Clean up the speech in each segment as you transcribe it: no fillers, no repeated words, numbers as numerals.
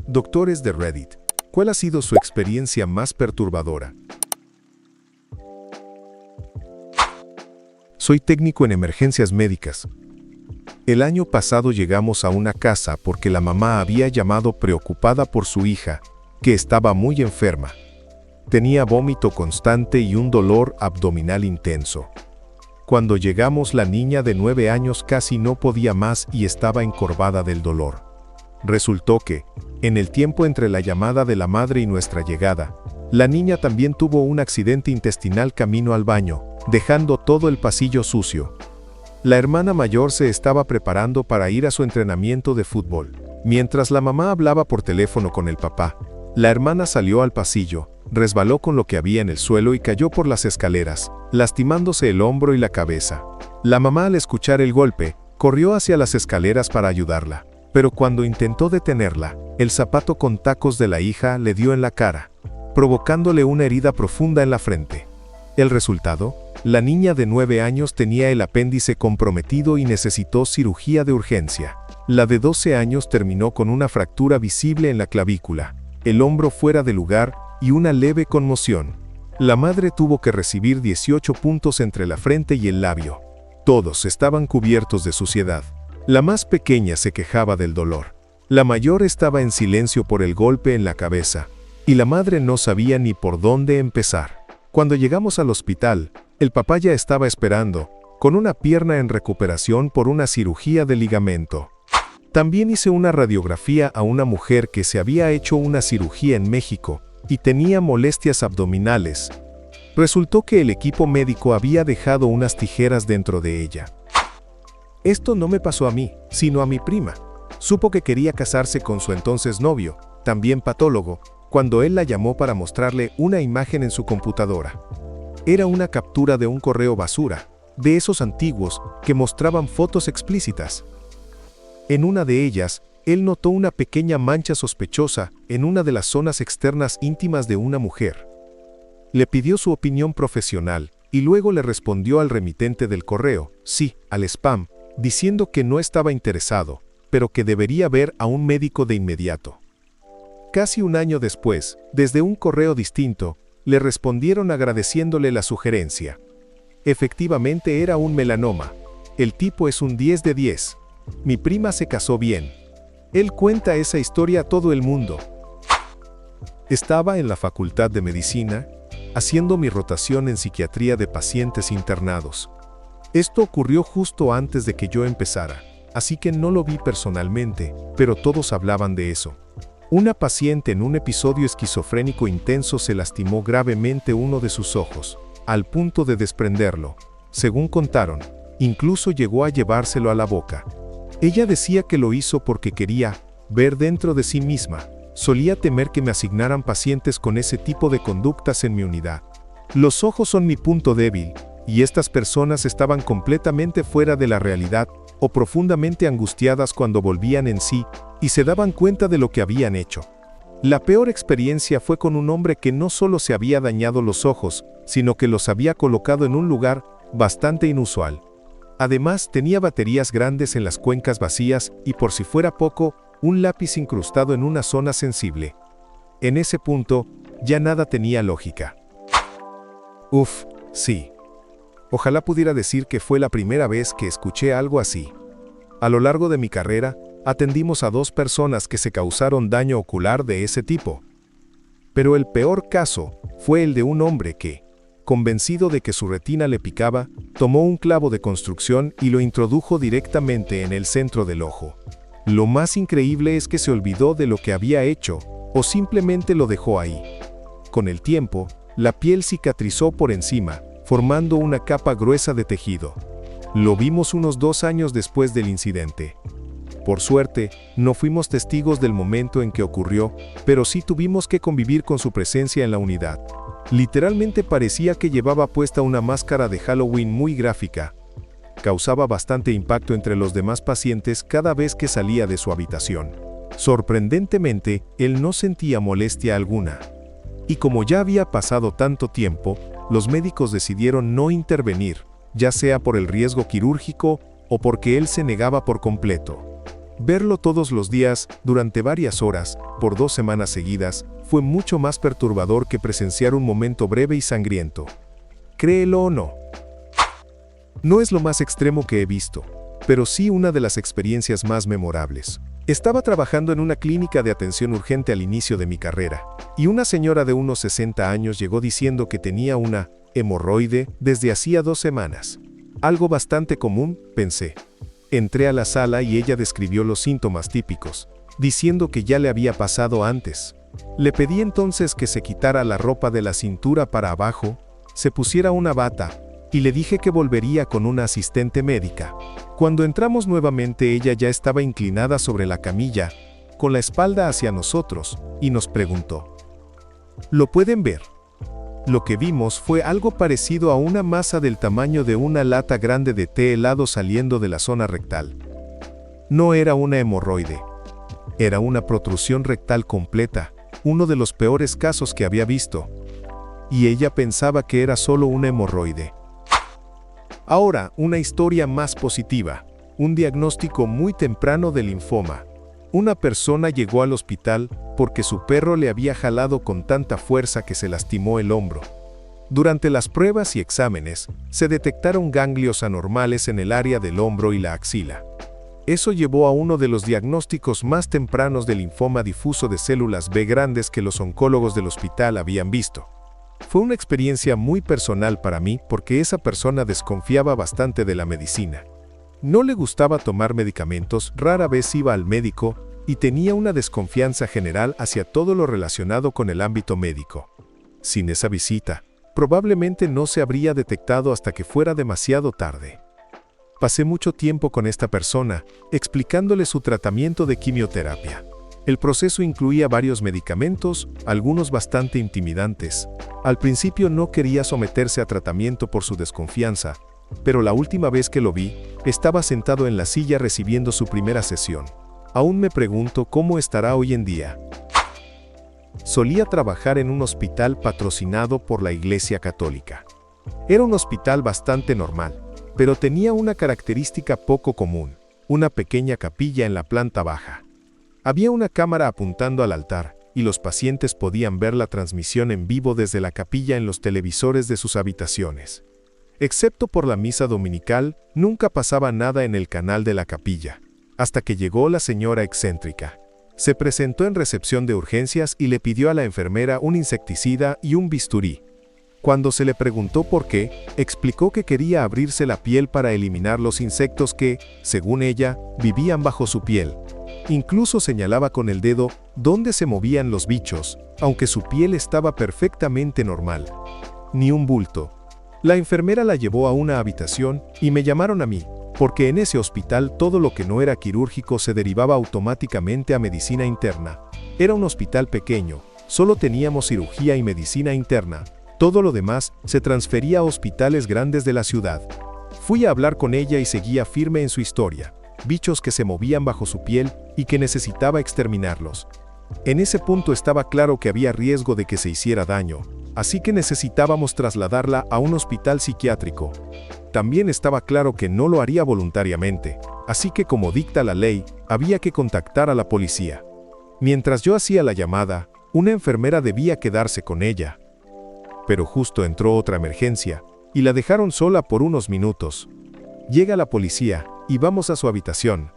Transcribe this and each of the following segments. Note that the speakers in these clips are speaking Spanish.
Doctores de Reddit, ¿cuál ha sido su experiencia más perturbadora? Soy técnico en emergencias médicas. El año pasado llegamos a una casa porque la mamá había llamado preocupada por su hija, que estaba muy enferma. Tenía vómito constante y un dolor abdominal intenso. Cuando llegamos, la niña de 9 años casi no podía más y estaba encorvada del dolor. Resultó que, en el tiempo entre la llamada de la madre y nuestra llegada, la niña también tuvo un accidente intestinal camino al baño, dejando todo el pasillo sucio. La hermana mayor se estaba preparando para ir a su entrenamiento de fútbol. Mientras la mamá hablaba por teléfono con el papá, la hermana salió al pasillo, resbaló con lo que había en el suelo y cayó por las escaleras, lastimándose el hombro y la cabeza. La mamá, al escuchar el golpe, corrió hacia las escaleras para ayudarla, pero cuando intentó detenerla, el zapato con tacos de la hija le dio en la cara, provocándole una herida profunda en la frente. El resultado: la niña de 9 años tenía el apéndice comprometido y necesitó cirugía de urgencia. La de 12 años terminó con una fractura visible en la clavícula, el hombro fuera de lugar y una leve conmoción. La madre tuvo que recibir 18 puntos entre la frente y el labio. Todos estaban cubiertos de suciedad. La más pequeña se quejaba del dolor. La mayor estaba en silencio por el golpe en la cabeza, y la madre no sabía ni por dónde empezar. Cuando llegamos al hospital, el papá ya estaba esperando, con una pierna en recuperación por una cirugía de ligamento. También hice una radiografía a una mujer que se había hecho una cirugía en México y tenía molestias abdominales. Resultó que el equipo médico había dejado unas tijeras dentro de ella. Esto no me pasó a mí, sino a mi prima. Supo que quería casarse con su entonces novio, también patólogo, cuando él la llamó para mostrarle una imagen en su computadora. Era una captura de un correo basura, de esos antiguos que mostraban fotos explícitas. En una de ellas, él notó una pequeña mancha sospechosa en una de las zonas externas íntimas de una mujer. Le pidió su opinión profesional y luego le respondió al remitente del correo, sí, al spam, diciendo que no estaba interesado, pero que debería ver a un médico de inmediato. Casi un año después, desde un correo distinto, le respondieron agradeciéndole la sugerencia. Efectivamente era un melanoma. El tipo es un 10 de 10. Mi prima se casó bien. Él cuenta esa historia a todo el mundo. Estaba en la Facultad de Medicina, haciendo mi rotación en psiquiatría de pacientes internados. Esto ocurrió justo antes de que yo empezara, así que no lo vi personalmente, pero todos hablaban de eso. Una paciente en un episodio esquizofrénico intenso se lastimó gravemente uno de sus ojos, al punto de desprenderlo. Según contaron, incluso llegó a llevárselo a la boca. Ella decía que lo hizo porque quería ver dentro de sí misma. Solía temer que me asignaran pacientes con ese tipo de conductas en mi unidad. Los ojos son mi punto débil, y estas personas estaban completamente fuera de la realidad o profundamente angustiadas cuando volvían en sí y se daban cuenta de lo que habían hecho. La peor experiencia fue con un hombre que no solo se había dañado los ojos, sino que los había colocado en un lugar bastante inusual. Además, tenía baterías grandes en las cuencas vacías y, por si fuera poco, un lápiz incrustado en una zona sensible. En ese punto, ya nada tenía lógica. Uf, sí. Ojalá pudiera decir que fue la primera vez que escuché algo así. A lo largo de mi carrera, atendimos a 2 personas que se causaron daño ocular de ese tipo. Pero el peor caso fue el de un hombre que, convencido de que su retina le picaba, tomó un clavo de construcción y lo introdujo directamente en el centro del ojo. Lo más increíble es que se olvidó de lo que había hecho, o simplemente lo dejó ahí. Con el tiempo, la piel cicatrizó por encima, formando una capa gruesa de tejido. Lo vimos unos 2 años después del incidente. Por suerte, no fuimos testigos del momento en que ocurrió, pero sí tuvimos que convivir con su presencia en la unidad. Literalmente parecía que llevaba puesta una máscara de Halloween muy gráfica. Causaba bastante impacto entre los demás pacientes cada vez que salía de su habitación. Sorprendentemente, él no sentía molestia alguna. Y como ya había pasado tanto tiempo, los médicos decidieron no intervenir, ya sea por el riesgo quirúrgico o porque él se negaba por completo. Verlo todos los días, durante varias horas, por 2 semanas seguidas, fue mucho más perturbador que presenciar un momento breve y sangriento. Créelo o no. No es lo más extremo que he visto, pero sí una de las experiencias más memorables. Estaba trabajando en una clínica de atención urgente al inicio de mi carrera, y una señora de unos 60 años llegó diciendo que tenía una hemorroide desde hacía 2 semanas. Algo bastante común, pensé. Entré a la sala y ella describió los síntomas típicos, diciendo que ya le había pasado antes. Le pedí entonces que se quitara la ropa de la cintura para abajo, se pusiera una bata, y le dije que volvería con una asistente médica. Cuando entramos nuevamente ella ya estaba inclinada sobre la camilla, con la espalda hacia nosotros, y nos preguntó: ¿lo pueden ver? Lo que vimos fue algo parecido a una masa del tamaño de una lata grande de té helado saliendo de la zona rectal. No era una hemorroide. Era una protrusión rectal completa, uno de los peores casos que había visto. Y ella pensaba que era solo una hemorroide. Ahora, una historia más positiva. Un diagnóstico muy temprano de linfoma. Una persona llegó al hospital porque su perro le había jalado con tanta fuerza que se lastimó el hombro. Durante las pruebas y exámenes, se detectaron ganglios anormales en el área del hombro y la axila. Eso llevó a uno de los diagnósticos más tempranos de linfoma difuso de células B grandes que los oncólogos del hospital habían visto. Fue una experiencia muy personal para mí porque esa persona desconfiaba bastante de la medicina. No le gustaba tomar medicamentos, rara vez iba al médico, y tenía una desconfianza general hacia todo lo relacionado con el ámbito médico. Sin esa visita, probablemente no se habría detectado hasta que fuera demasiado tarde. Pasé mucho tiempo con esta persona, explicándole su tratamiento de quimioterapia. El proceso incluía varios medicamentos, algunos bastante intimidantes. Al principio no quería someterse a tratamiento por su desconfianza, pero la última vez que lo vi, estaba sentado en la silla recibiendo su primera sesión. Aún me pregunto cómo estará hoy en día. Solía trabajar en un hospital patrocinado por la Iglesia Católica. Era un hospital bastante normal, pero tenía una característica poco común: una pequeña capilla en la planta baja. Había una cámara apuntando al altar, y los pacientes podían ver la transmisión en vivo desde la capilla en los televisores de sus habitaciones. Excepto por la misa dominical, nunca pasaba nada en el canal de la capilla, hasta que llegó la señora excéntrica. Se presentó en recepción de urgencias y le pidió a la enfermera un insecticida y un bisturí. Cuando se le preguntó por qué, explicó que quería abrirse la piel para eliminar los insectos que, según ella, vivían bajo su piel. Incluso señalaba con el dedo dónde se movían los bichos, aunque su piel estaba perfectamente normal. Ni un bulto. La enfermera la llevó a una habitación y me llamaron a mí, porque en ese hospital todo lo que no era quirúrgico se derivaba automáticamente a medicina interna. Era un hospital pequeño, solo teníamos cirugía y medicina interna. Todo lo demás se transfería a hospitales grandes de la ciudad. Fui a hablar con ella y seguía firme en su historia. Bichos que se movían bajo su piel y que necesitaba exterminarlos. En ese punto estaba claro que había riesgo de que se hiciera daño, así que necesitábamos trasladarla a un hospital psiquiátrico. También estaba claro que no lo haría voluntariamente, así que como dicta la ley, había que contactar a la policía. Mientras yo hacía la llamada, una enfermera debía quedarse con ella. Pero justo entró otra emergencia, y la dejaron sola por unos minutos. Llega la policía, y vamos a su habitación.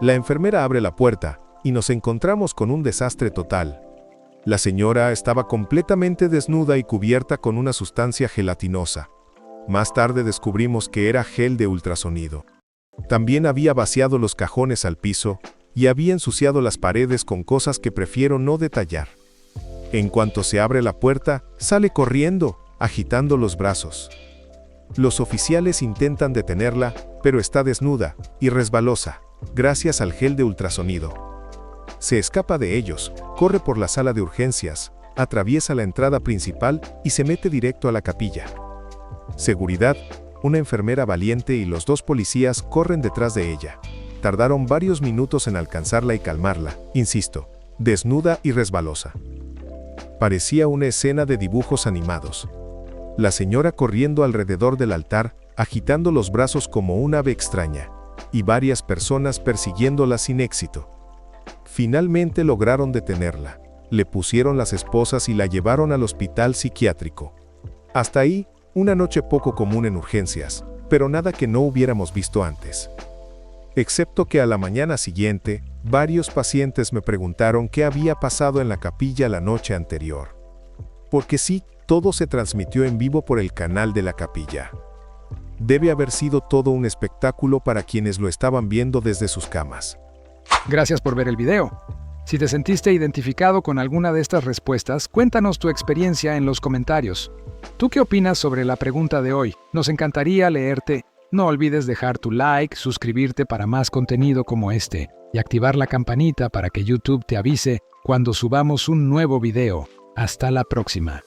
La enfermera abre la puerta, y nos encontramos con un desastre total. La señora estaba completamente desnuda y cubierta con una sustancia gelatinosa. Más tarde descubrimos que era gel de ultrasonido. También había vaciado los cajones al piso, y había ensuciado las paredes con cosas que prefiero no detallar. En cuanto se abre la puerta, sale corriendo, agitando los brazos. Los oficiales intentan detenerla, pero está desnuda y resbalosa, gracias al gel de ultrasonido. Se escapa de ellos, corre por la sala de urgencias, atraviesa la entrada principal y se mete directo a la capilla. Seguridad, una enfermera valiente y los 2 policías corren detrás de ella. Tardaron varios minutos en alcanzarla y calmarla, insisto, desnuda y resbalosa. Parecía una escena de dibujos animados. La señora corriendo alrededor del altar, agitando los brazos como un ave extraña. y varias personas persiguiéndola sin éxito. Finalmente lograron detenerla, le pusieron las esposas y la llevaron al hospital psiquiátrico. Hasta ahí, una noche poco común en urgencias, pero nada que no hubiéramos visto antes. Excepto que a la mañana siguiente, varios pacientes me preguntaron qué había pasado en la capilla la noche anterior. Porque sí, todo se transmitió en vivo por el canal de la capilla. Debe haber sido todo un espectáculo para quienes lo estaban viendo desde sus camas. Gracias por ver el video. Si te sentiste identificado con alguna de estas respuestas, cuéntanos tu experiencia en los comentarios. ¿Tú qué opinas sobre la pregunta de hoy? Nos encantaría leerte. No olvides dejar tu like, suscribirte para más contenido como este y activar la campanita para que YouTube te avise cuando subamos un nuevo video. Hasta la próxima.